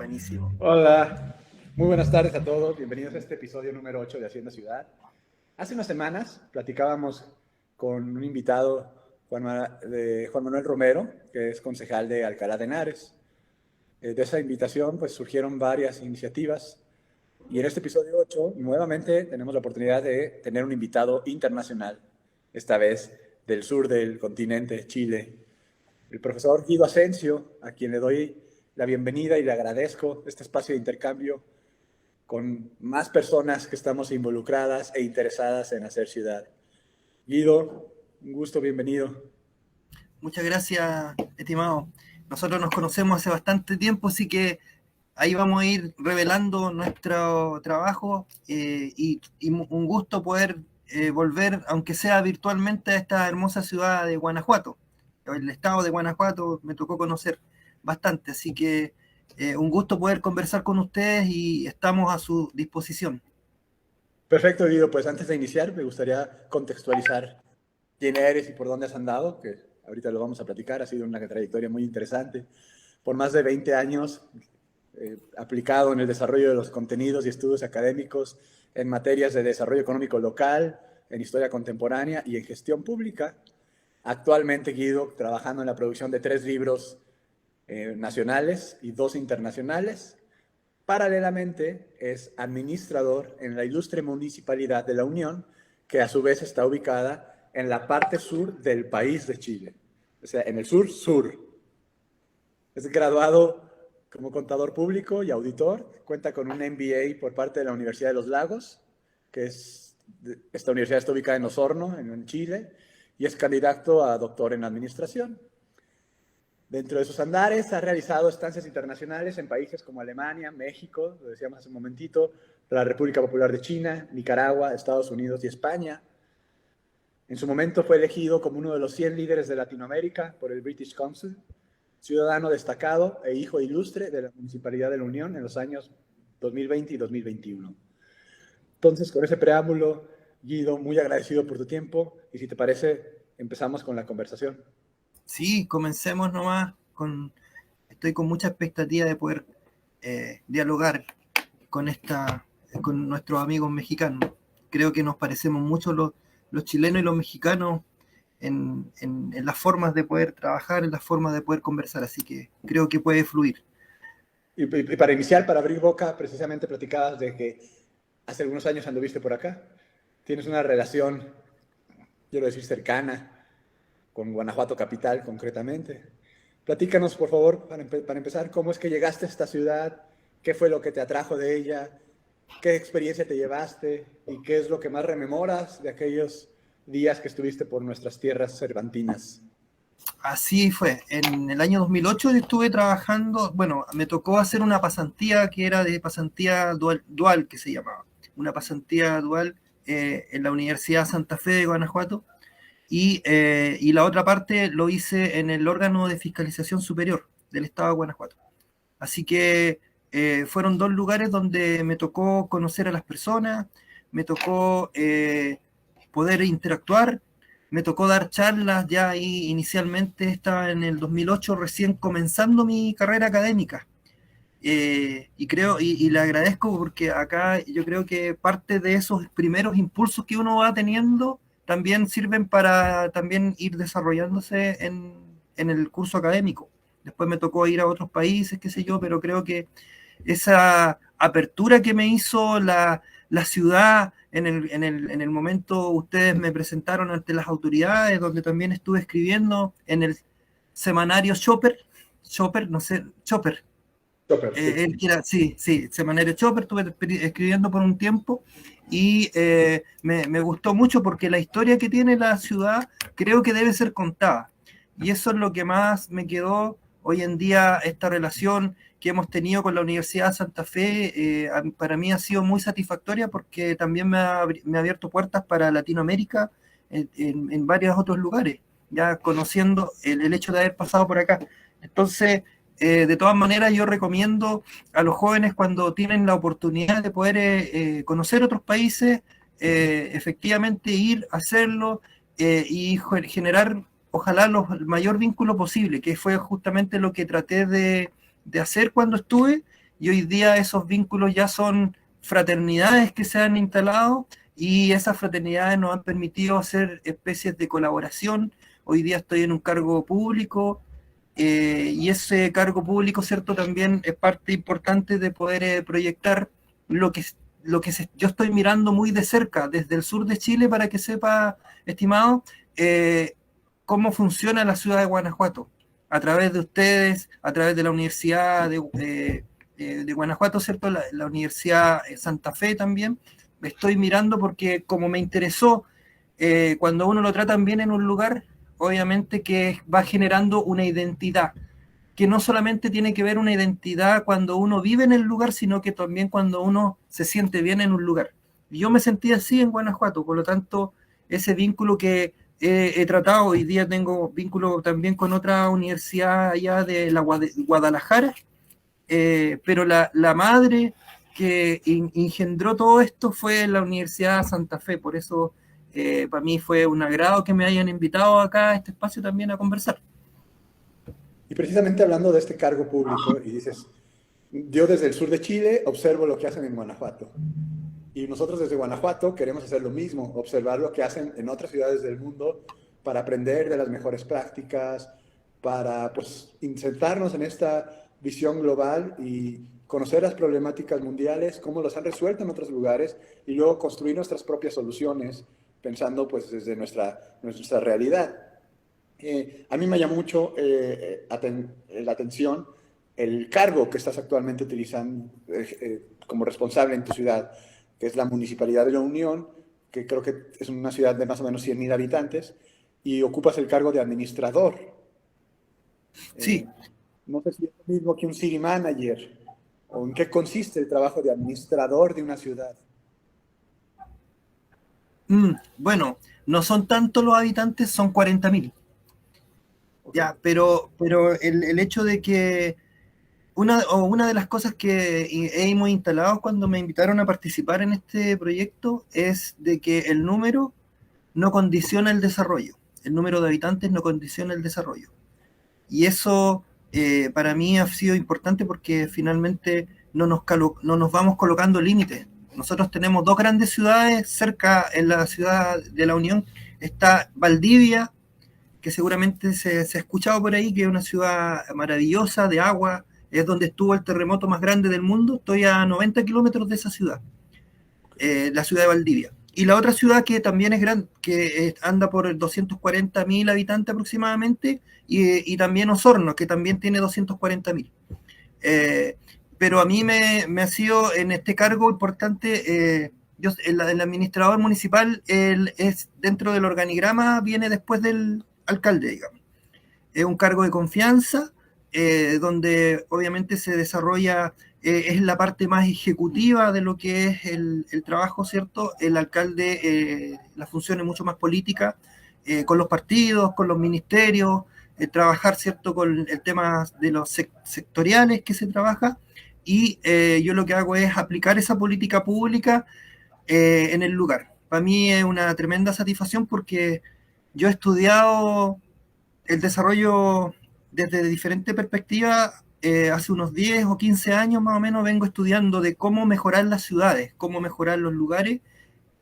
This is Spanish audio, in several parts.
Buenísimo. Hola, muy buenas tardes a todos. Bienvenidos a este episodio número 8 de Hacienda Ciudad. Hace unas semanas platicábamos con un invitado, Juan Manuel Romero, que es concejal de Alcalá de Henares. De esa invitación pues surgieron varias iniciativas y en este episodio 8 nuevamente tenemos la oportunidad de tener un invitado internacional, esta vez del sur del continente, Chile, el profesor Guido Asensio, a quien le doy la bienvenida y le agradezco este espacio de intercambio con más personas que estamos involucradas e interesadas en hacer ciudad. Guido, un gusto, bienvenido. Muchas gracias, estimado. Nosotros nos conocemos hace bastante tiempo, así que ahí vamos a ir revelando nuestro trabajo y un gusto poder volver, aunque sea virtualmente, a esta hermosa ciudad de Guanajuato. El estado de Guanajuato me tocó conocer bastante, así que un gusto poder conversar con ustedes y estamos a su disposición. Perfecto, Guido. Pues antes de iniciar, me gustaría contextualizar quién eres y por dónde has andado, que ahorita lo vamos a platicar. Ha sido una trayectoria muy interesante. Por más de 20 años aplicado en el desarrollo de los contenidos y estudios académicos en materias de desarrollo económico local, en historia contemporánea y en gestión pública. Actualmente, Guido, trabajando en la producción de 3 libros nacionales y 2 internacionales. Paralelamente, es administrador en la ilustre municipalidad de La Unión, que a su vez está ubicada en la parte sur del país de Chile. O sea, en el sur. Es graduado como contador público y auditor. Cuenta con un MBA por parte de la Universidad de los Lagos, esta universidad está ubicada en Osorno, en Chile, y es candidato a doctor en administración. Dentro de sus andares ha realizado estancias internacionales en países como Alemania, México, lo decíamos hace un momentito, la República Popular de China, Nicaragua, Estados Unidos y España. En su momento fue elegido como uno de los 100 líderes de Latinoamérica por el British Council, ciudadano destacado e hijo ilustre de la Municipalidad de la Unión en los años 2020 y 2021. Entonces, con ese preámbulo, Guido, muy agradecido por tu tiempo y si te parece, empezamos con la conversación. Sí, comencemos nomás. Estoy con mucha expectativa de poder dialogar con nuestros amigos mexicanos. Creo que nos parecemos mucho los chilenos y los mexicanos en las formas de poder trabajar, en las formas de poder conversar, así que creo que puede fluir. Y para iniciar, para abrir boca, precisamente platicabas de que hace algunos años anduviste por acá. Tienes una relación, quiero decir, cercana con Guanajuato capital concretamente. Platícanos, por favor, para empezar, cómo es que llegaste a esta ciudad, qué fue lo que te atrajo de ella, qué experiencia te llevaste y qué es lo que más rememoras de aquellos días que estuviste por nuestras tierras cervantinas. Así fue. En el año 2008 estuve trabajando, bueno, me tocó hacer una pasantía que era de pasantía dual que se llamaba. Una pasantía dual en la Universidad Santa Fe de Guanajuato. Y la otra parte lo hice en el órgano de fiscalización superior del Estado de Guanajuato. Así que fueron 2 lugares donde me tocó conocer a las personas, me tocó poder interactuar, me tocó dar charlas ya ahí inicialmente, estaba en el 2008 recién comenzando mi carrera académica. Y creo, y le agradezco porque acá yo creo que parte de esos primeros impulsos que uno va teniendo también sirven para también ir desarrollándose en el curso académico. Después me tocó ir a otros países, qué sé yo, pero creo que esa apertura que me hizo la ciudad en el momento ustedes me presentaron ante las autoridades, donde también estuve escribiendo en el semanario Chopper, no sé, Chopper. Super, sí. Él era, sí, semanario Chopper, estuve escribiendo por un tiempo y me gustó mucho porque la historia que tiene la ciudad creo que debe ser contada. Y eso es lo que más me quedó hoy en día, esta relación que hemos tenido con la Universidad de Santa Fe, para mí ha sido muy satisfactoria porque también me ha abierto puertas para Latinoamérica en varios otros lugares, ya conociendo el hecho de haber pasado por acá. Entonces, de todas maneras, yo recomiendo a los jóvenes cuando tienen la oportunidad de poder conocer otros países, efectivamente ir a hacerlo y generar, ojalá, el mayor vínculo posible, que fue justamente lo que traté de hacer cuando estuve y hoy día esos vínculos ya son fraternidades que se han instalado y esas fraternidades nos han permitido hacer especies de colaboración. Hoy día estoy en un cargo público y ese cargo público, ¿cierto? También es parte importante de poder proyectar lo que, yo estoy mirando muy de cerca, desde el sur de Chile, para que sepa, estimado, eh, cómo funciona la ciudad de Guanajuato, a través de ustedes, a través de la Universidad de Guanajuato, ¿cierto? La Universidad Santa Fe también. Estoy mirando porque como me interesó, cuando uno lo tratan bien en un lugar, obviamente que va generando una identidad, que no solamente tiene que ver una identidad cuando uno vive en el lugar, sino que también cuando uno se siente bien en un lugar. Y yo me sentí así en Guanajuato, por lo tanto, ese vínculo que he tratado, hoy día tengo vínculo también con otra universidad allá de la Guadalajara, pero la madre que engendró todo esto fue la Universidad Santa Fe, por eso para mí fue un agrado que me hayan invitado acá a este espacio también a conversar. Y precisamente hablando de este cargo público, y dices, yo desde el sur de Chile observo lo que hacen en Guanajuato. Y nosotros desde Guanajuato queremos hacer lo mismo, observar lo que hacen en otras ciudades del mundo para aprender de las mejores prácticas, para pues insertarnos en esta visión global y conocer las problemáticas mundiales, cómo los han resuelto en otros lugares y luego construir nuestras propias soluciones pensando pues desde nuestra realidad. A mí me llama mucho la atención el cargo que estás actualmente utilizando como responsable en tu ciudad, que es la Municipalidad de la Unión, que creo que es una ciudad de más o menos 100.000 habitantes, y ocupas el cargo de administrador. Sí, Eh, no sé si es lo mismo que un city manager, o en qué consiste el trabajo de administrador de una ciudad. bueno, no son tantos los habitantes, son 40.000. Ok. Ya, pero el hecho de que una de las cosas que hemos instalado cuando me invitaron a participar en este proyecto es de que el número no condiciona el desarrollo. El número de habitantes no condiciona el desarrollo. Y eso para mí ha sido importante porque finalmente no nos vamos colocando límites. Nosotros tenemos dos grandes ciudades cerca en la ciudad de la Unión. Está Valdivia, que seguramente se ha escuchado por ahí, que es una ciudad maravillosa de agua, es donde estuvo el terremoto más grande del mundo. Estoy a 90 kilómetros de esa ciudad, la ciudad de Valdivia. Y la otra ciudad que también es grande, que anda por 240.000 habitantes aproximadamente, y también Osorno, que también tiene 240.000. Eh, pero a mí me ha sido en este cargo importante, el administrador municipal es dentro del organigrama, viene después del alcalde, digamos. Es un cargo de confianza, donde obviamente se desarrolla, es la parte más ejecutiva de lo que es el trabajo, ¿cierto? El alcalde, la función es mucho más política, con los partidos, con los ministerios, trabajar, ¿cierto? Con el tema de los sectoriales que se trabaja, y yo lo que hago es aplicar esa política pública en el lugar. Para mí es una tremenda satisfacción porque yo he estudiado el desarrollo desde diferentes perspectivas. Hace unos 10 o 15 años más o menos vengo estudiando de cómo mejorar las ciudades, cómo mejorar los lugares,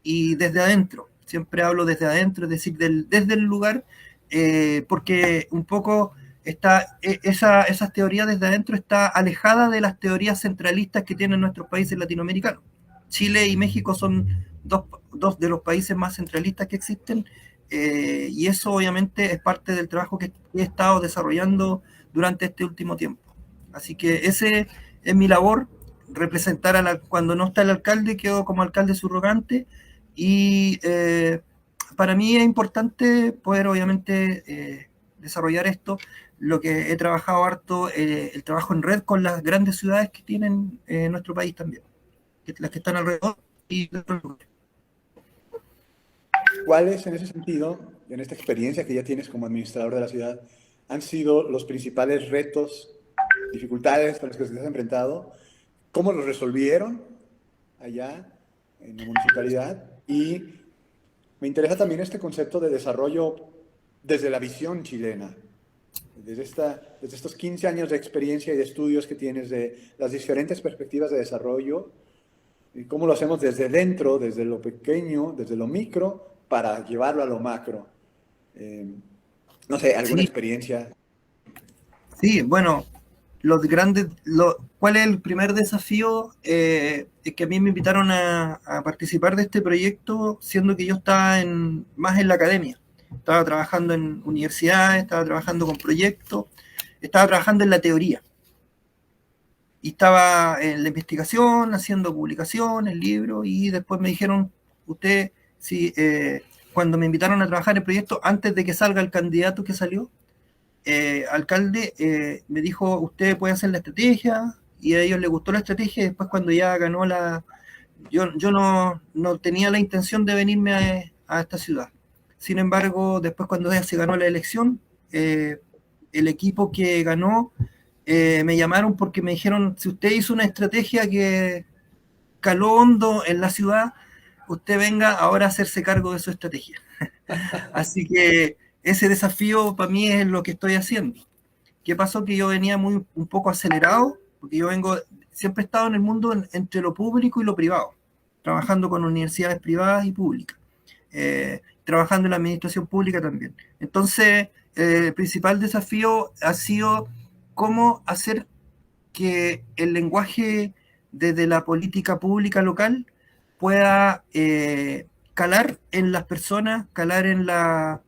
y desde adentro. Siempre hablo desde adentro, es decir, desde el lugar, porque un poco esas teorías desde adentro está alejada de las teorías centralistas que tienen nuestros países latinoamericanos. Chile y México son dos de los países más centralistas que existen, y eso obviamente es parte del trabajo que he estado desarrollando durante este último tiempo. Así que ese es mi labor, representar cuando no está el alcalde, quedo como alcalde subrogante, y para mí es importante poder obviamente desarrollar esto, lo que he trabajado harto, el trabajo en red con las grandes ciudades que tienen nuestro país también, las que están alrededor y de otros lugares. ¿Cuáles, en ese sentido, en esta experiencia que ya tienes como administrador de la ciudad, han sido los principales retos, dificultades con las que se has enfrentado? ¿Cómo los resolvieron allá en la municipalidad? Y me interesa también este concepto de desarrollo desde la visión chilena. desde estos 15 años de experiencia y de estudios que tienes de las diferentes perspectivas de desarrollo, y cómo lo hacemos desde dentro, desde lo pequeño, desde lo micro, para llevarlo a lo macro. Eh, no sé, alguna Sí, experiencia. sí, bueno, ¿cuál es el primer desafío? Es que a mí me invitaron a participar de este proyecto, siendo que yo estaba más en la academia. Estaba trabajando en universidades, estaba trabajando con proyectos, estaba trabajando en la teoría. Y estaba en la investigación, haciendo publicaciones, libros, y después me dijeron, usted, si, cuando me invitaron a trabajar en el proyecto, antes de que salga el candidato que salió, alcalde, me dijo, usted puede hacer la estrategia, y a ellos les gustó la estrategia, y después cuando ya ganó yo no tenía la intención de venirme a esta ciudad. Sin embargo, después cuando ya se ganó la elección, el equipo que ganó me llamaron porque me dijeron, si usted hizo una estrategia que caló hondo en la ciudad, usted venga ahora a hacerse cargo de su estrategia. Así que ese desafío para mí es lo que estoy haciendo. ¿Qué pasó? Que yo venía un poco acelerado, porque siempre he estado en el mundo entre lo público y lo privado, trabajando con universidades privadas y públicas, trabajando en la administración pública también. Entonces, el principal desafío ha sido cómo hacer que el lenguaje desde la política pública local pueda calar en las personas, calar en la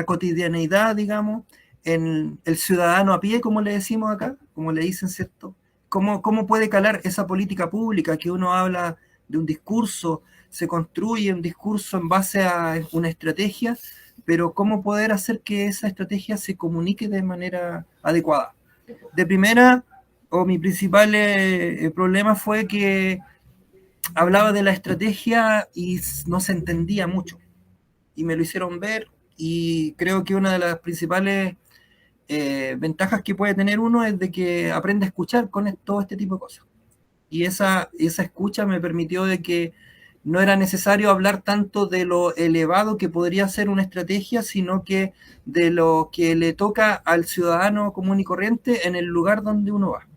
cotidianeidad, digamos, en el ciudadano a pie, como le decimos acá, como le dicen, ¿cierto? ¿Cómo puede calar esa política pública que uno habla de un discurso, se construye un discurso en base a una estrategia, pero cómo poder hacer que esa estrategia se comunique de manera adecuada? De primera, o mi principal problema fue que hablaba de la estrategia y no se entendía mucho. Y me lo hicieron ver y creo que una de las principales ventajas que puede tener uno es de que aprende a escuchar con todo este tipo de cosas. Y esa escucha me permitió de que no era necesario hablar tanto de lo elevado que podría ser una estrategia, sino que de lo que le toca al ciudadano común y corriente en el lugar donde uno va.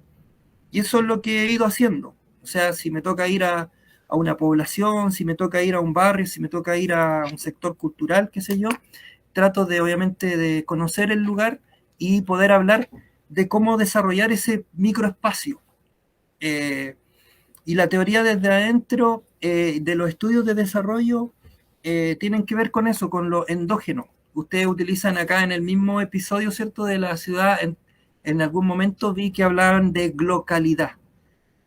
Y eso es lo que he ido haciendo. O sea, si me toca ir a una población, si me toca ir a un barrio, si me toca ir a un sector cultural, qué sé yo, trato de, obviamente, de conocer el lugar y poder hablar de cómo desarrollar ese microespacio. Eh, y la teoría desde adentro de los estudios de desarrollo tienen que ver con eso, con lo endógeno. Ustedes utilizan acá en el mismo episodio, ¿cierto?, de la ciudad, en algún momento vi que hablaban de glocalidad.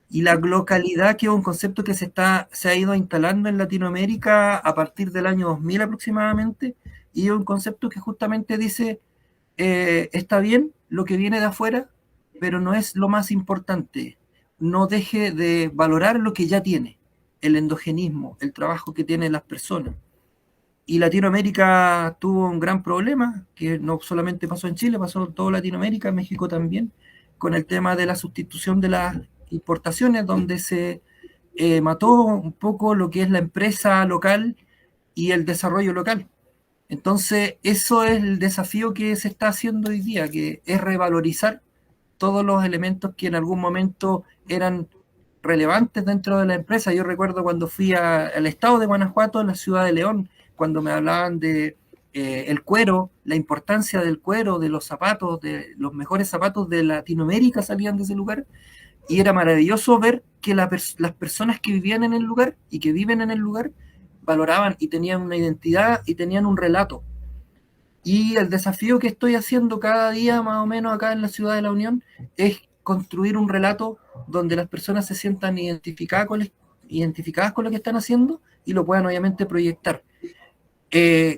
Y la glocalidad, que es un concepto que se ha ido instalando en Latinoamérica a partir del año 2000 aproximadamente, y es un concepto que justamente dice, está bien lo que viene de afuera, pero no es lo más importante. No deje de valorar lo que ya tiene, el endogenismo, el trabajo que tienen las personas. Y Latinoamérica tuvo un gran problema, que no solamente pasó en Chile, pasó en toda Latinoamérica, en México también, con el tema de la sustitución de las importaciones, donde se mató un poco lo que es la empresa local y el desarrollo local. Entonces, eso es el desafío que se está haciendo hoy día, que es revalorizar todos los elementos que en algún momento eran relevantes dentro de la empresa. Yo recuerdo cuando fui al estado de Guanajuato, en la ciudad de León, cuando me hablaban de el cuero, la importancia del cuero, de los zapatos, de los mejores zapatos de Latinoamérica salían de ese lugar, y era maravilloso ver que las personas que vivían en el lugar y que viven en el lugar valoraban y tenían una identidad y tenían un relato. Y el desafío que estoy haciendo cada día, más o menos acá en la ciudad de la Unión, es construir un relato donde las personas se sientan identificadas con lo que están haciendo y lo puedan obviamente proyectar.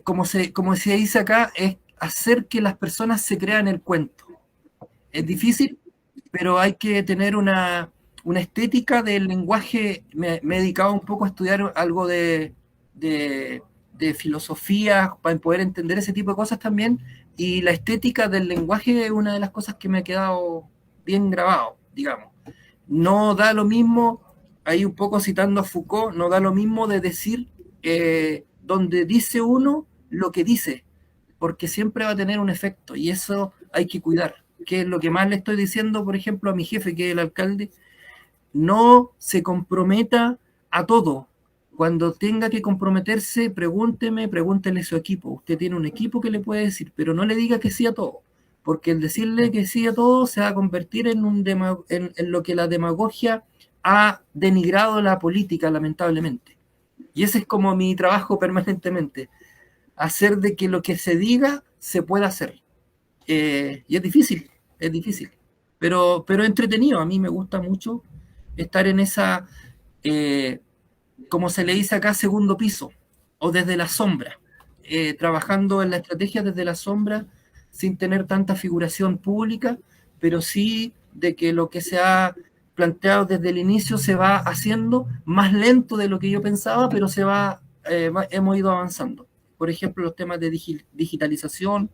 Como se dice acá, es hacer que las personas se crean el cuento. Es difícil, pero hay que tener una estética del lenguaje. Me he dedicado un poco a estudiar algo de filosofía para poder entender ese tipo de cosas también, y la estética del lenguaje es una de las cosas que me ha quedado bien grabado, digamos. No da lo mismo, ahí un poco citando a Foucault, no da lo mismo de decir donde dice uno lo que dice, porque siempre va a tener un efecto, y eso hay que cuidar. Que es lo que más le estoy diciendo, por ejemplo, a mi jefe, que es el alcalde, no se comprometa a todo. Cuando tenga que comprometerse, pregúntele a su equipo. Usted tiene un equipo que le puede decir, pero no le diga que sí a todo, porque el decirle que sí a todo se va a convertir en lo que la demagogia ha denigrado la política, lamentablemente. Y ese es como mi trabajo permanentemente, hacer de que lo que se diga se pueda hacer. Y es difícil, pero entretenido. A mí me gusta mucho estar en esa, eh, como se le dice acá, segundo piso, o desde la sombra, trabajando en la estrategia desde la sombra, sin tener tanta figuración pública, pero sí de que lo que se ha planteado desde el inicio se va haciendo más lento de lo que yo pensaba, pero hemos ido avanzando. Por ejemplo, los temas de digitalización,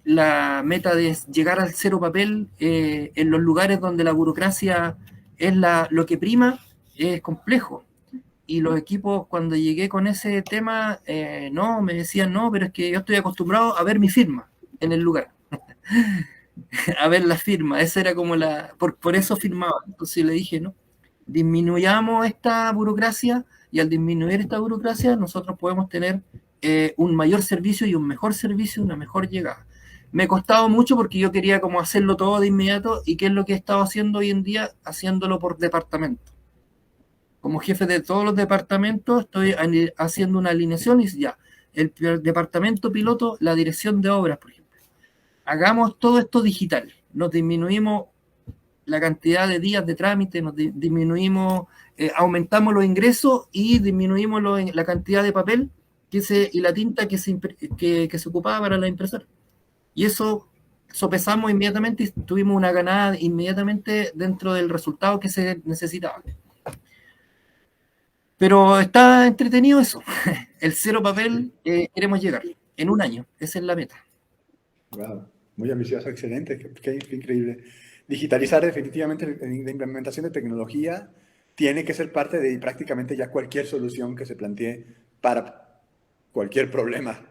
la meta de llegar al cero papel en los lugares donde la burocracia es lo que prima, es complejo. Y los equipos, cuando llegué con ese tema, no, me decían, no, pero es que yo estoy acostumbrado a ver mi firma en el lugar, a ver la firma, esa era como por eso firmaba. Entonces le dije, no, disminuyamos esta burocracia, y al disminuir esta burocracia nosotros podemos tener un mayor servicio y un mejor servicio, una mejor llegada. Me costaba mucho porque yo quería como hacerlo todo de inmediato, y qué es lo que he estado haciendo hoy en día, haciéndolo por departamento. Como jefe de todos los departamentos estoy haciendo una alineación y ya, el departamento piloto, la dirección de obras, por ejemplo. Hagamos todo esto digital, nos disminuimos la cantidad de días de trámite, nos disminuimos, aumentamos los ingresos y disminuimos la cantidad de papel y la tinta que se ocupaba para la impresora. Y eso sopesamos inmediatamente y tuvimos una ganada inmediatamente dentro del resultado que se necesitaba. Pero está entretenido eso. El cero papel queremos llegar en un año. Esa es la meta. Wow, muy ambicioso, excelente, qué increíble. Digitalizar definitivamente la implementación de tecnología tiene que ser parte de prácticamente ya cualquier solución que se plantee para cualquier problema.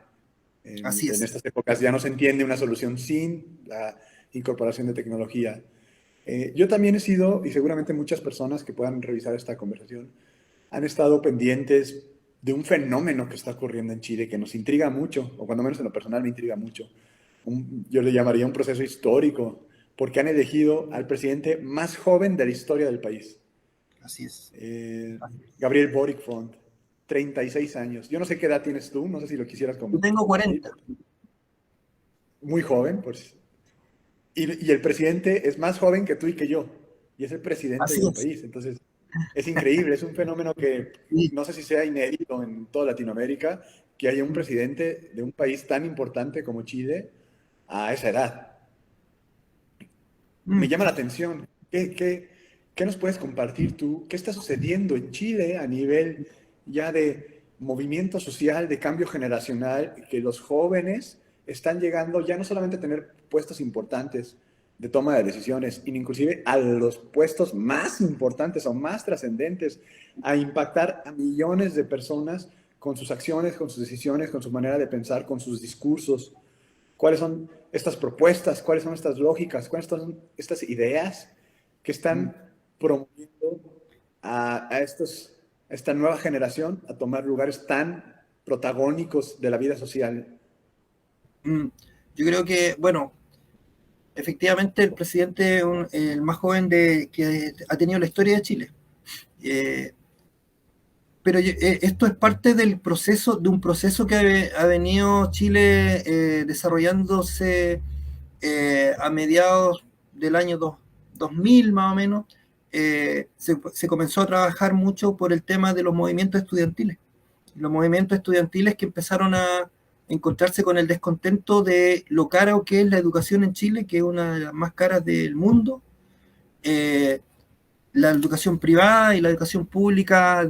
Así En es. estas épocas ya no se entiende una solución sin la incorporación de tecnología. Yo también he sido, y seguramente muchas personas que puedan revisar esta conversación, han estado pendientes de un fenómeno que está ocurriendo en Chile que nos intriga mucho, o cuando menos en lo personal me intriga mucho. Yo le llamaría un proceso histórico, porque han elegido al presidente más joven de la historia del país. Así es. Gabriel Boric Font, 36 años. Yo no sé qué edad tienes tú, no sé si lo quisieras Yo tengo compartir. 40. Muy joven, pues. Y el presidente es más joven que tú y que yo, y es el presidente Así de un es. país. Entonces, es increíble, es un fenómeno que Sí. no sé si sea inédito en toda Latinoamérica, que haya un presidente de un país tan importante como Chile a esa edad. Me Mm. llama la atención. ¿Qué nos puedes compartir tú? ¿Qué está sucediendo en Chile a nivel ya de movimiento social, de cambio generacional, que los jóvenes están llegando ya no solamente a tener puestos importantes de toma de decisiones, inclusive a los puestos más importantes o más trascendentes, a impactar a millones de personas con sus acciones, con sus decisiones, con su manera de pensar, con sus discursos? ¿Cuáles son estas propuestas? ¿Cuáles son estas lógicas? ¿Cuáles son estas ideas que Mm. están promoviendo a esta nueva generación a tomar lugares tan protagónicos de la vida social? Mm. Yo creo que, bueno, efectivamente el presidente el más joven que ha tenido la historia de Chile. Eh, pero esto es parte del proceso, de un proceso que ha venido Chile desarrollándose a mediados del año 2000 más o menos. Se comenzó a trabajar mucho por el tema de los movimientos estudiantiles. Los movimientos estudiantiles que empezaron a encontrarse con el descontento de lo caro que es la educación en Chile, que es una de las más caras del mundo. Eh, la educación privada y la educación pública,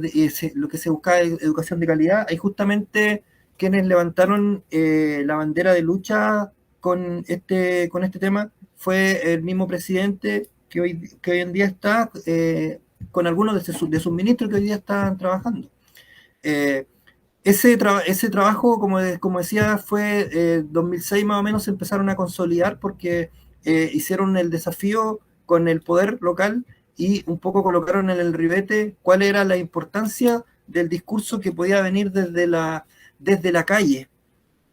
lo que se buscaba es educación de calidad. Hay justamente quienes levantaron la bandera de lucha con este tema fue el mismo presidente que hoy en día está con algunos de sus ministros que hoy día están trabajando. Eh, ese trabajo, como decía, fue 2006 más o menos, se empezaron a consolidar porque hicieron el desafío con el poder local y un poco colocaron en el ribete cuál era la importancia del discurso que podía venir desde la calle,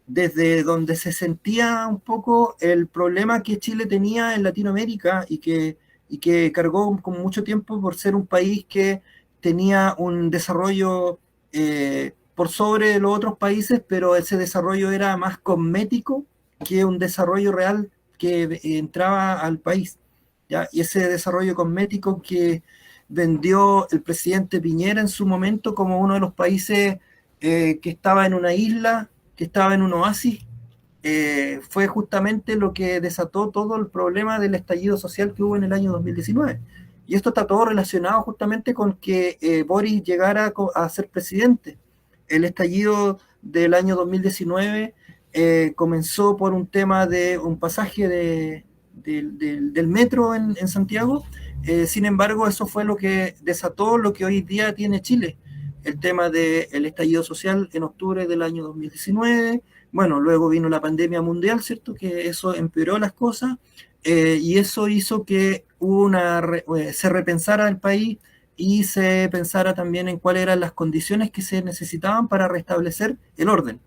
desde donde se sentía un poco el problema que Chile tenía en Latinoamérica y que cargó con mucho tiempo por ser un país que tenía un desarrollo por sobre los otros países, pero ese desarrollo era más cosmético que un desarrollo real que entraba al país. ¿Ya? Y ese desarrollo cosmético que vendió el presidente Piñera en su momento como uno de los países que estaba en una isla, que estaba en un oasis, fue justamente lo que desató todo el problema del estallido social que hubo en el año 2019. Y esto está todo relacionado justamente con que Boris llegara a ser presidente. El estallido del año 2019 comenzó por un tema de un pasaje del metro en Santiago. Sin embargo, eso fue lo que desató lo que hoy día tiene Chile, el tema del estallido social en octubre del año 2019. Bueno, luego vino la pandemia mundial, ¿cierto? Que eso empeoró las cosas y eso hizo que se repensara el país y se pensara también en cuáles eran las condiciones que se necesitaban para restablecer el orden.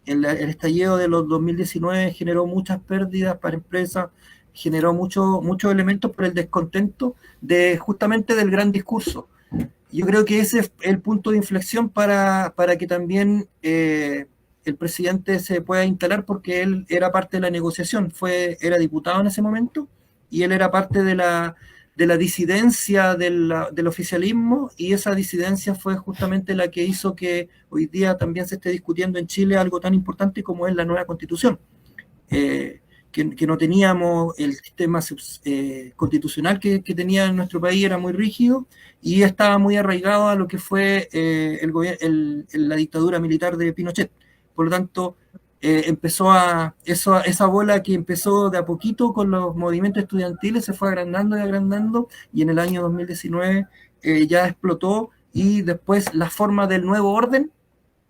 El estallido de los 2019 generó muchas pérdidas para empresas, generó muchos elementos por el descontento justamente del gran discurso. Yo creo que ese es el punto de inflexión para que también el presidente se pueda instalar, porque él era parte de la negociación, era diputado en ese momento y él era parte de la disidencia del oficialismo, y esa disidencia fue justamente la que hizo que hoy día también se esté discutiendo en Chile algo tan importante como es la nueva constitución. Que no teníamos el sistema constitucional que tenía en nuestro país, era muy rígido y estaba muy arraigado a lo que fue la dictadura militar de Pinochet. Por lo tanto, esa bola que empezó de a poquito con los movimientos estudiantiles se fue agrandando y agrandando, y en el año 2019 ya explotó, y después la forma del nuevo orden.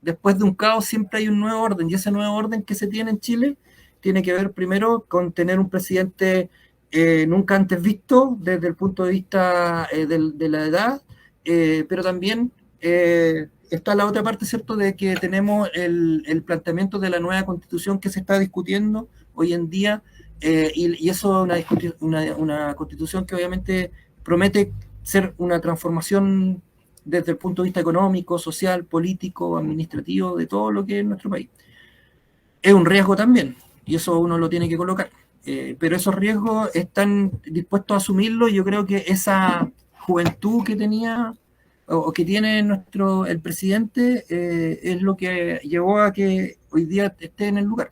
Después de un caos siempre hay un nuevo orden, y ese nuevo orden que se tiene en Chile tiene que ver primero con tener un presidente nunca antes visto desde el punto de vista de la edad, pero también está la otra parte, ¿cierto?, de que tenemos el planteamiento de la nueva constitución que se está discutiendo hoy en día, y eso es una constitución que obviamente promete ser una transformación desde el punto de vista económico, social, político, administrativo, de todo lo que es nuestro país. Es un riesgo también, y eso uno lo tiene que colocar. Pero esos riesgos están dispuestos a asumirlo, y yo creo que esa juventud que tenía o que tiene el presidente es lo que llevó a que hoy día esté en el lugar.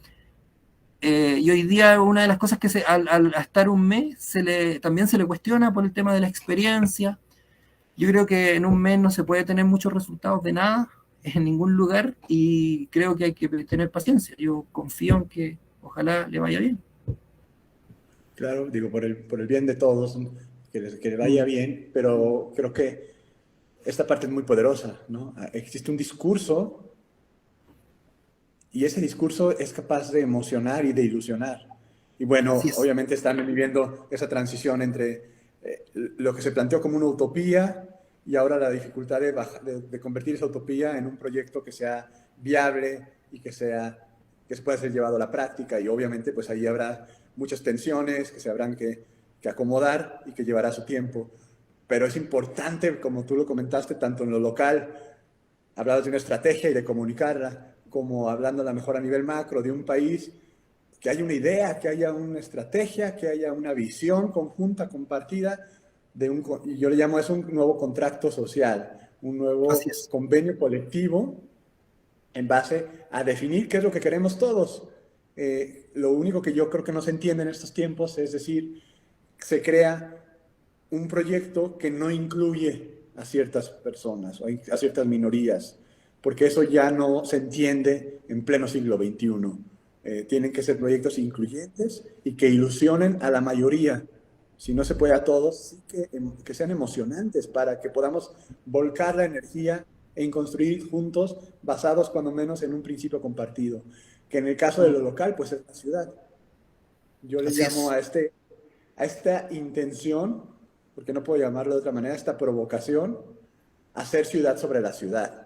Y hoy día una de las cosas que al estar un mes también se le cuestiona por el tema de la experiencia. Yo creo que en un mes no se puede tener muchos resultados de nada en ningún lugar, y creo que hay que tener paciencia. Yo confío en que ojalá le vaya bien. Claro, digo, por el bien de todos, que le vaya bien, pero creo que esta parte es muy poderosa, ¿no? Existe un discurso y ese discurso es capaz de emocionar y de ilusionar. Y bueno, Así es. obviamente están viviendo esa transición entre lo que se planteó como una utopía y ahora la dificultad de convertir esa utopía en un proyecto que sea viable y que se pueda ser llevado a la práctica. Y obviamente pues ahí habrá muchas tensiones que se habrán que acomodar y que llevará su tiempo. Pero es importante, como tú lo comentaste, tanto en lo local, hablabas de una estrategia y de comunicarla, como hablando a lo mejor a nivel macro de un país, que haya una idea, que haya una estrategia, que haya una visión conjunta, compartida, y yo le llamo eso un nuevo contrato social, un Así nuevo es. convenio colectivo en base a definir qué es lo que queremos todos. Lo único que yo creo que no se entiende en estos tiempos es decir, se crea un proyecto que no incluye a ciertas personas o a ciertas minorías, porque eso ya no se entiende en pleno siglo XXI. Tienen que ser proyectos incluyentes y que ilusionen a la mayoría. Si no se puede a todos, sí que sean emocionantes para que podamos volcar la energía en construir juntos, basados cuando menos en un principio compartido, que en el caso de lo local, pues es la ciudad. Yo le Así llamo es. a esta intención, porque no puedo llamarlo de otra manera, esta provocación, a hacer ciudad sobre la ciudad.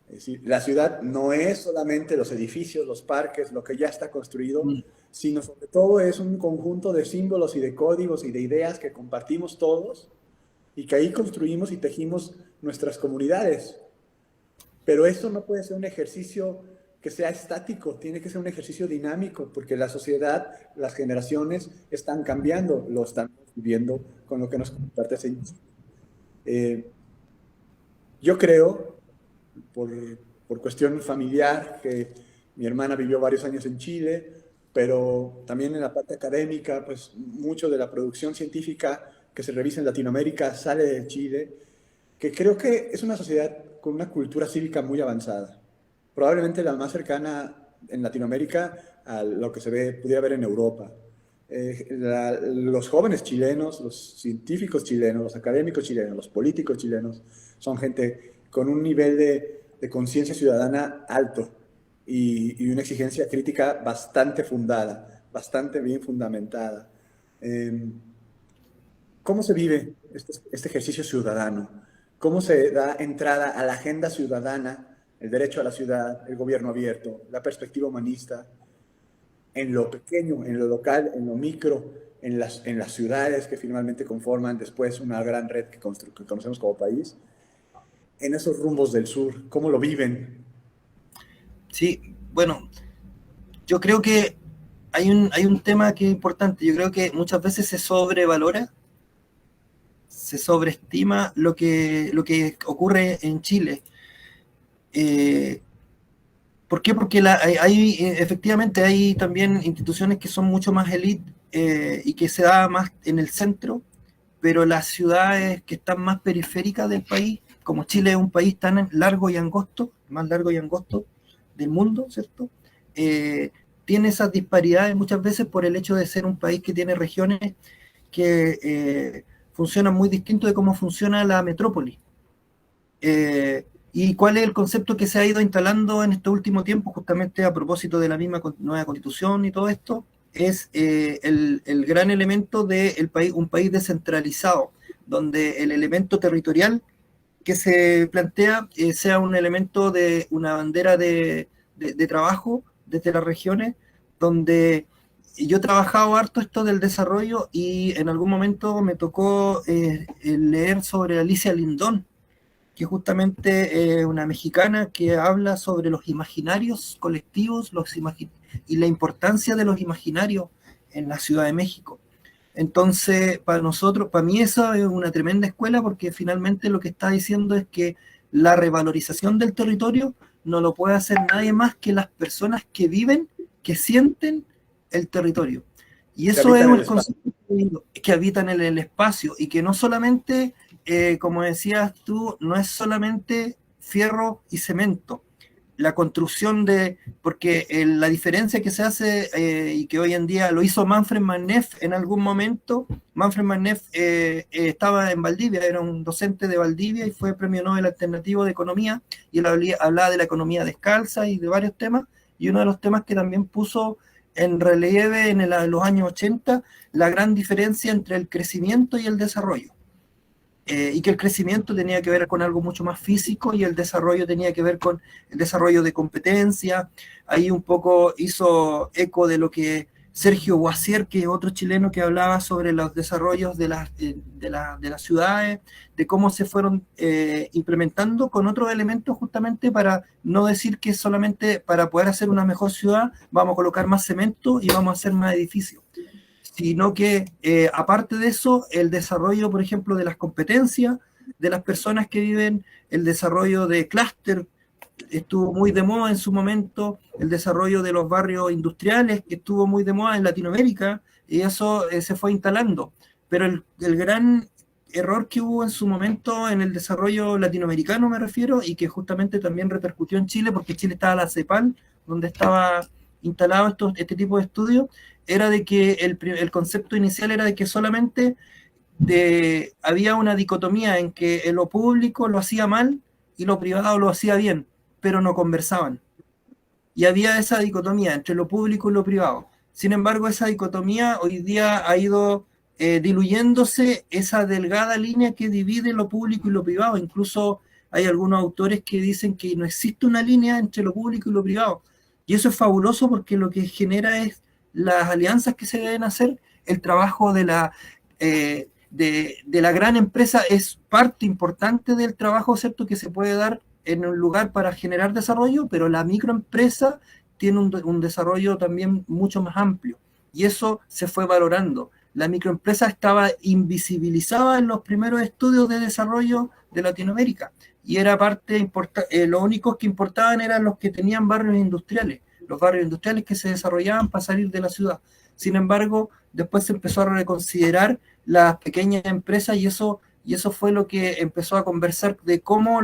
Es decir, la ciudad no es solamente los edificios, los parques, lo que ya está construido, Mm. sino sobre todo es un conjunto de símbolos y de códigos y de ideas que compartimos todos y que ahí construimos y tejimos nuestras comunidades. Pero eso no puede ser un ejercicio que sea estático, tiene que ser un ejercicio dinámico, porque la sociedad, las generaciones están cambiando, lo estamos viviendo con lo que nos compartes. Yo creo, por, por cuestión familiar, que mi hermana vivió varios años en Chile, pero también en la parte académica, pues mucho de la producción científica que se revisa en Latinoamérica sale de Chile, que creo que es una sociedad con una cultura cívica muy avanzada, probablemente la más cercana en Latinoamérica a lo que se ve, pudiera ver en Europa. Los jóvenes chilenos, los científicos chilenos, los académicos chilenos, los políticos chilenos, son gente con un nivel de conciencia ciudadana alto y una exigencia crítica bastante fundada, bastante bien fundamentada. Eh, ¿Cómo se vive este ejercicio ciudadano? ¿Cómo se da entrada a la agenda ciudadana, el derecho a la ciudad, el gobierno abierto, la perspectiva humanista, en lo pequeño, en lo local, en lo micro, en las ciudades que finalmente conforman después una gran red que conocemos como país, en esos rumbos del sur? ¿Cómo lo viven? Sí, bueno, yo creo que hay un tema que es importante. Yo creo que muchas veces se sobrevalora, se sobreestima lo que ocurre en Chile. Eh, ¿Por qué? Porque efectivamente hay también instituciones que son mucho más elite y que se da más en el centro, pero las ciudades que están más periféricas del país, como Chile es un país tan largo y angosto, más largo y angosto del mundo, ¿cierto? Eh, Tiene esas disparidades muchas veces por el hecho de ser un país que tiene regiones que funcionan muy distinto de cómo funciona la metrópoli. ¿Y cuál es el concepto que se ha ido instalando en este último tiempo, justamente a propósito de la misma nueva constitución y todo esto? Es el gran elemento de país, un país descentralizado, donde el elemento territorial que se plantea sea un elemento de una bandera de trabajo desde las regiones, donde yo he trabajado harto esto del desarrollo y en algún momento me tocó leer sobre Alicia Lindón, que justamente una mexicana que habla sobre los imaginarios colectivos y la importancia de los imaginarios en la Ciudad de México. Entonces, para nosotros, para mí eso es una tremenda escuela porque finalmente lo que está diciendo es que la revalorización del territorio no lo puede hacer nadie más que las personas que viven, que sienten el territorio. Y Que eso es habitan el un espacio. concepto que habitan en el espacio y que no solamente, como decías tú, no es solamente fierro y cemento. La construcción porque la diferencia que se hace y que hoy en día lo hizo Manfred Mannef en algún momento, Manfred Mannef estaba en Valdivia, era un docente de Valdivia y fue premio Nobel alternativo de economía y él hablaba de la economía descalza y de varios temas y uno de los temas que también puso en relieve en los años 80 la gran diferencia entre el crecimiento y el desarrollo. Y que el crecimiento tenía que ver con algo mucho más físico y el desarrollo tenía que ver con el desarrollo de competencia. Ahí un poco hizo eco de lo que Sergio Guasier, que es otro chileno que hablaba sobre los desarrollos de las ciudades, de cómo se fueron implementando con otros elementos justamente para no decir que solamente para poder hacer una mejor ciudad vamos a colocar más cemento y vamos a hacer más edificios, sino que aparte de eso, el desarrollo, por ejemplo, de las competencias de las personas que viven, el desarrollo de clúster estuvo muy de moda en su momento, el desarrollo de los barrios industriales que estuvo muy de moda en Latinoamérica, y eso se fue instalando. Pero el gran error que hubo en su momento en el desarrollo latinoamericano, me refiero, y que justamente también repercutió en Chile, porque Chile estaba la CEPAL, donde estaba instalado este tipo de estudios, era de que el concepto inicial era de que solamente había una dicotomía en que lo público lo hacía mal y lo privado lo hacía bien, pero no conversaban. Y había esa dicotomía entre lo público y lo privado. Sin embargo, esa dicotomía hoy día ha ido diluyéndose esa delgada línea que divide lo público y lo privado. Incluso hay algunos autores que dicen que no existe una línea entre lo público y lo privado. Y eso es fabuloso porque lo que genera es las alianzas que se deben hacer, el trabajo de la gran empresa es parte importante del trabajo, ¿cierto?, que se puede dar en un lugar para generar desarrollo, pero la microempresa tiene un desarrollo también mucho más amplio. Y eso se fue valorando. La microempresa estaba invisibilizada en los primeros estudios de desarrollo de Latinoamérica. Y era parte importante, los únicos que importaban eran los que tenían barrios industriales, los barrios industriales que se desarrollaban para salir de la ciudad. Sin embargo, después se empezó a reconsiderar las pequeñas empresas y eso fue lo que empezó a conversar de cómo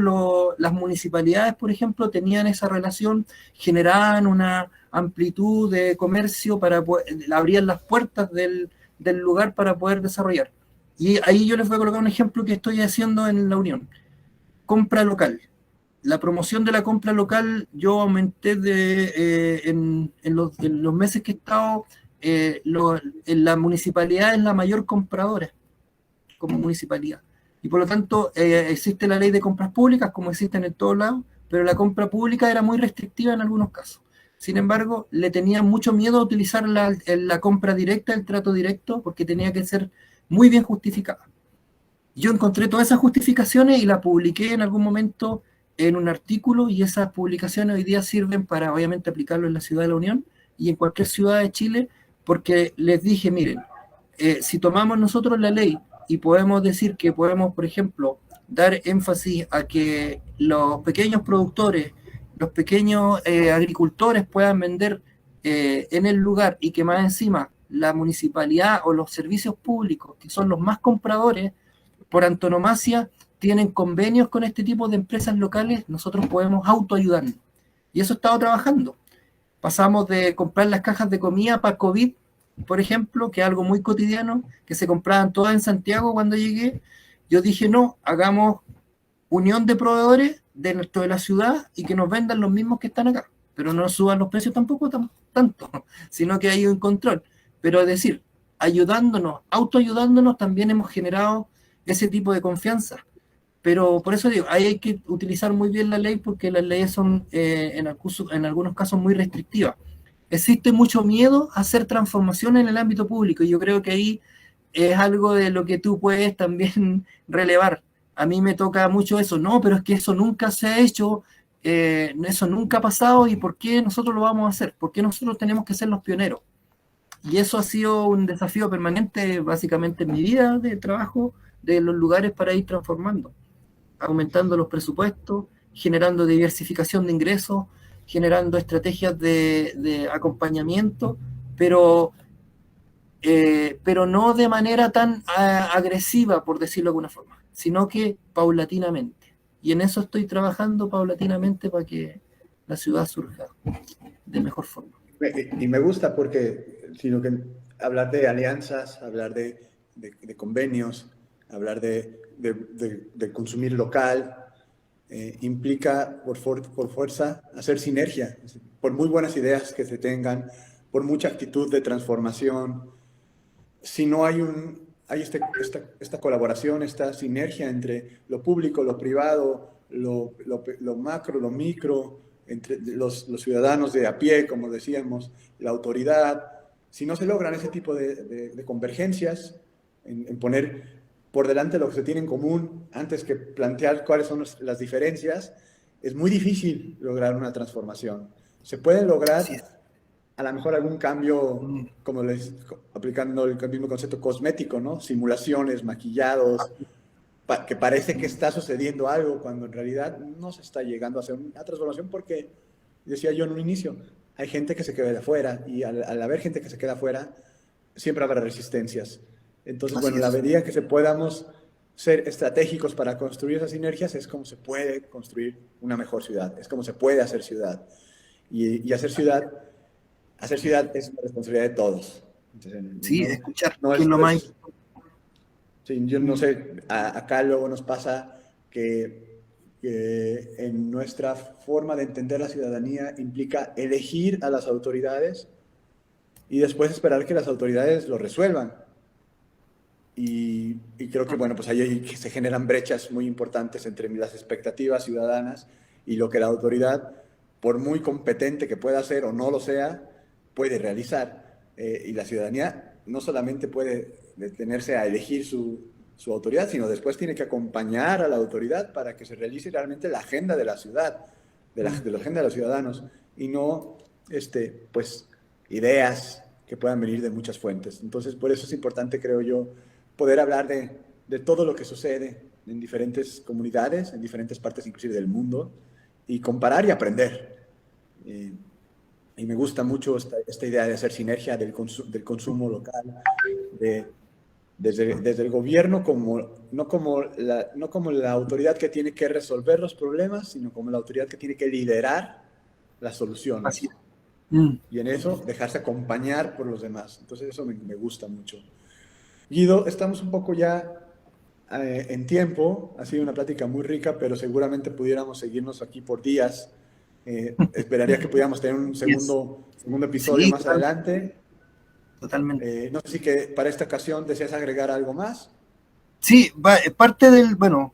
las municipalidades, por ejemplo, tenían esa relación, generaban una amplitud de comercio para poder, abrían las puertas del lugar para poder desarrollar. Y ahí yo les voy a colocar un ejemplo que estoy haciendo en la Unión. Compra local. La promoción de la compra local, yo aumenté en los meses que he estado, en la municipalidad es la mayor compradora como municipalidad. Y por lo tanto, existe la ley de compras públicas, como existen en todos lados, pero la compra pública era muy restrictiva en algunos casos. Sin embargo, le tenía mucho miedo a utilizar la compra directa, el trato directo, porque tenía que ser muy bien justificada. Yo encontré todas esas justificaciones y las publiqué en algún momento en un artículo y esas publicaciones hoy día sirven para obviamente aplicarlo en la ciudad de la Unión y en cualquier ciudad de Chile, porque les dije, miren, si tomamos nosotros la ley y podemos decir que podemos, por ejemplo, dar énfasis a que los pequeños productores, los pequeños agricultores puedan vender en el lugar y que más encima la municipalidad o los servicios públicos, que son los más compradores, por antonomasia, tienen convenios con este tipo de empresas locales, nosotros podemos autoayudarnos. Y eso he estado trabajando. Pasamos de comprar las cajas de comida para COVID, por ejemplo, que es algo muy cotidiano, que se compraban todas en Santiago cuando llegué. Yo dije, no, hagamos unión de proveedores dentro de la ciudad y que nos vendan los mismos que están acá. Pero no suban los precios tampoco tanto, sino que hay un control. Pero es decir, ayudándonos, autoayudándonos, también hemos generado ese tipo de confianza. Pero por eso digo, ahí hay que utilizar muy bien la ley porque las leyes son en algunos casos muy restrictivas. Existe mucho miedo a hacer transformaciones en el ámbito público y yo creo que ahí es algo de lo que tú puedes también relevar. A mí me toca mucho eso, no, pero es que eso nunca se ha hecho, eso nunca ha pasado y ¿por qué nosotros lo vamos a hacer? ¿Por qué nosotros tenemos que ser los pioneros? Y eso ha sido un desafío permanente básicamente en mi vida de trabajo de los lugares para ir transformando, aumentando los presupuestos, generando diversificación de ingresos, generando estrategias de acompañamiento, pero, pero no de manera tan agresiva, por decirlo de alguna forma, sino que paulatinamente. Y en eso estoy trabajando paulatinamente para que la ciudad surja de mejor forma. Y me gusta porque, sino que hablar de alianzas, hablar de convenios, hablar de consumir local, implica por fuerza hacer sinergia, por muy buenas ideas que se tengan, por mucha actitud de transformación. Si no hay esta colaboración, esta sinergia entre lo público, lo privado, lo macro, lo micro, entre los ciudadanos de a pie, como decíamos, la autoridad, si no se logran ese tipo de convergencias, en poner por delante lo que se tiene en común antes que plantear cuáles son las diferencias, es muy difícil lograr una transformación. Se puede lograr Sí. a lo mejor algún cambio, como aplicando el mismo concepto cosmético, ¿no? Simulaciones, maquillados, que parece que está sucediendo algo cuando en realidad no se está llegando a hacer una transformación porque, decía yo en un inicio, hay gente que se queda de afuera y al haber gente que se queda afuera, siempre habrá resistencias. Entonces, Así bueno, la es. medida que se podamos ser estratégicos para construir esas sinergias es como se puede construir una mejor ciudad, es como se puede hacer ciudad. Y hacer ciudad es una responsabilidad de todos. Entonces, Sí, escuchar, no que es lo más importante. sí, yo no sé, acá luego nos pasa que que en nuestra forma de entender la ciudadanía implica elegir a las autoridades y después esperar que las autoridades lo resuelvan. Y creo que, bueno, pues ahí se generan brechas muy importantes entre las expectativas ciudadanas y lo que la autoridad, por muy competente que pueda ser o no lo sea, puede realizar. Y la ciudadanía no solamente puede detenerse a elegir su autoridad, sino después tiene que acompañar a la autoridad para que se realice realmente la agenda de la ciudad, de la agenda de los ciudadanos, y no, pues, ideas que puedan venir de muchas fuentes. Entonces, por eso es importante, creo yo, poder hablar de todo lo que sucede en diferentes comunidades, en diferentes partes inclusive del mundo, y comparar y aprender. Y me gusta mucho esta idea de hacer sinergia del consumo local, de, desde el gobierno no como la autoridad que tiene que resolver los problemas, sino como la autoridad que tiene que liderar las Así soluciones. es. Mm. Y en eso dejarse acompañar por los demás. Entonces eso me gusta mucho. Guido, estamos un poco ya en tiempo, ha sido una plática muy rica, pero seguramente pudiéramos seguirnos aquí por días. Esperaría que pudiéramos tener un Yes. segundo episodio Sí, más adelante. totalmente. No sé si que para esta ocasión deseas agregar algo más. Sí, parte del, bueno,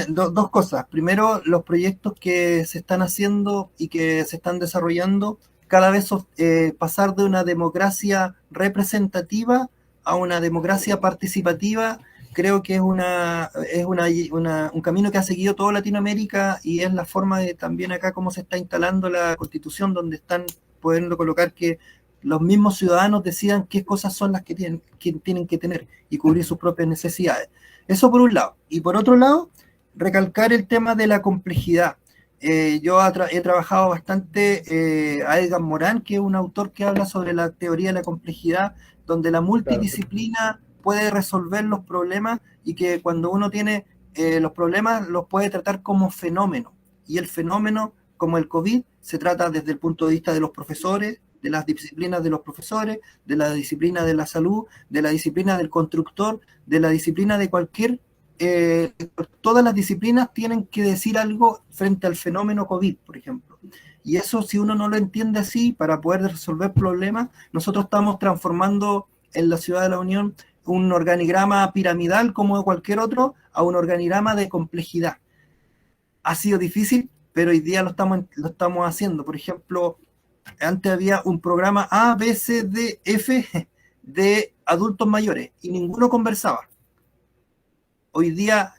dos cosas. Primero, los proyectos que se están haciendo y que se están desarrollando, cada vez pasar de una democracia representativa a una democracia participativa, creo que un camino que ha seguido toda Latinoamérica y es la forma de también acá cómo se está instalando la constitución, donde están pudiendo colocar que los mismos ciudadanos decidan qué cosas son las que tienen que tener y cubrir sus propias necesidades. Eso por un lado. Y por otro lado, recalcar el tema de la complejidad. Yo he trabajado bastante a Edgar Morán, que es un autor que habla sobre la teoría de la complejidad, donde la Claro. multidisciplina puede resolver los problemas y que cuando uno tiene los problemas los puede tratar como fenómeno. Y el fenómeno, como el COVID, se trata desde el punto de vista de los profesores, de las disciplinas de los profesores, de la disciplina de la salud, de la disciplina del constructor, de la disciplina de cualquier, todas las disciplinas tienen que decir algo frente al fenómeno COVID, por ejemplo. Y eso, si uno no lo entiende así, para poder resolver problemas, nosotros estamos transformando en la Ciudad de la Unión un organigrama piramidal como cualquier otro a un organigrama de complejidad. Ha sido difícil, pero hoy día lo estamos haciendo. Por ejemplo, antes había un programa A, B, C, D, F de adultos mayores y ninguno conversaba. Hoy día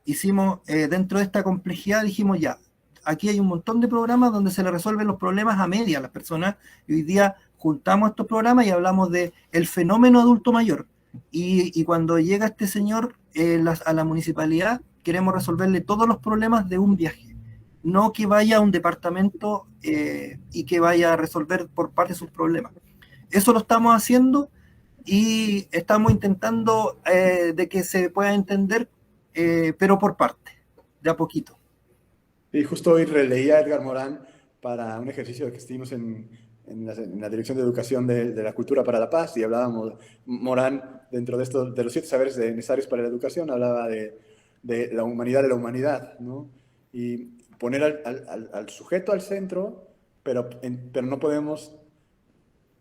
hicimos, dentro de esta complejidad, dijimos ya, aquí hay un montón de programas donde se le resuelven los problemas a media a las personas y hoy día juntamos estos programas y hablamos de el fenómeno adulto mayor. Y cuando llega este señor a la municipalidad, queremos resolverle todos los problemas de un viaje. No que vaya a un departamento y que vaya a resolver por parte de sus problemas. Eso lo estamos haciendo y estamos intentando de que se pueda entender, pero por parte, de a poquito. Y justo hoy releí a Edgar Morán para un ejercicio que estuvimos en la Dirección de Educación de la Cultura para la Paz y hablábamos, Morán, dentro de, esto, de los 7 saberes necesarios para la educación, hablaba de la humanidad, ¿no? Y poner al sujeto al centro, pero no podemos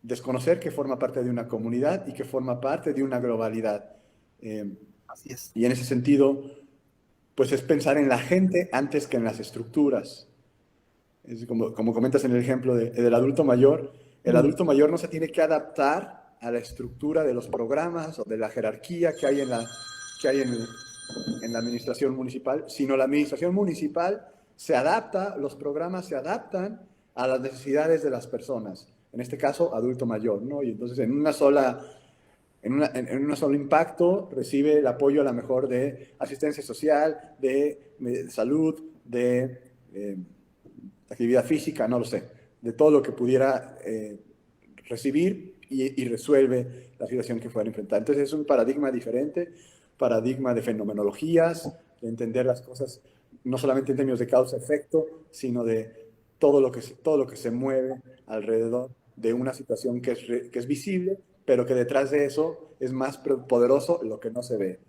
desconocer que forma parte de una comunidad y que forma parte de una globalidad. Eh, Así es. y en ese sentido, pues es pensar en la gente antes que en las estructuras. Es como comentas en el ejemplo del adulto mayor, el Mm. adulto mayor no se tiene que adaptar a la estructura de los programas o de la jerarquía que hay en la administración municipal, sino la administración municipal se adapta, los programas se adaptan a las necesidades de las personas, en este caso adulto mayor, ¿no? Y entonces en un solo impacto recibe el apoyo a la mejor de asistencia social, de salud, de actividad física, no lo sé, de todo lo que pudiera recibir y resuelve la situación que fuera a enfrentar. Entonces es un paradigma diferente, paradigma de fenomenologías, de entender las cosas no solamente en términos de causa-efecto, sino de todo lo que se mueve alrededor de una situación que es visible, pero que detrás de eso es más poderoso lo que no se ve.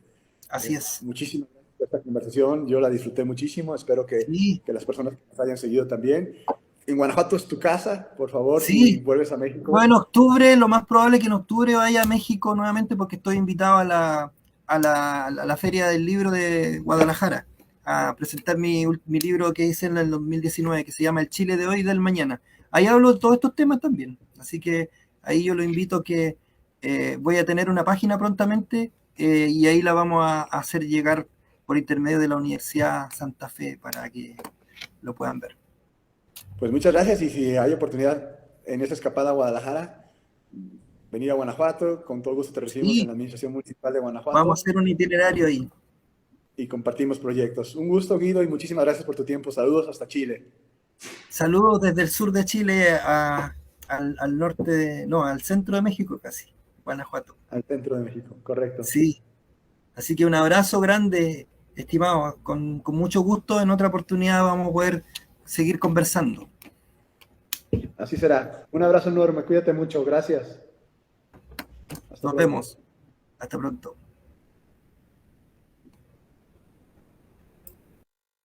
Así es. Muchísimas esta conversación. Yo la disfruté muchísimo. Espero Sí, que las personas que nos hayan seguido también. En Guanajuato es tu casa. Por favor, si sí. vuelves a México. Bueno, octubre, lo más probable es que en octubre vaya a México nuevamente porque estoy invitado a la Feria del Libro de Guadalajara a presentar mi libro que hice en el 2019 que se llama El Chile de hoy y del mañana. Ahí hablo de todos estos temas también. Así que ahí yo lo invito que voy a tener una página prontamente y ahí la vamos a hacer llegar por intermedio de la Universidad Santa Fe para que lo puedan ver. Pues muchas gracias y si hay oportunidad en esta escapada a Guadalajara, venir a Guanajuato, con todo gusto te recibimos en Sí, la Administración Municipal de vamos a Guanajuato hacer un itinerario ahí. y compartimos proyectos. Un gusto, Guido, y muchísimas gracias por tu tiempo. Saludos hasta Chile, Saludos desde el sur de Chile al norte, no, al centro de México casi, Guanajuato. al centro de México. Correcto. Sí, así que un abrazo grande, estimado, con mucho gusto. En otra oportunidad vamos a poder seguir conversando. Así será. Un abrazo enorme. Cuídate mucho. Gracias. Hasta Nos pronto. vemos. Hasta pronto.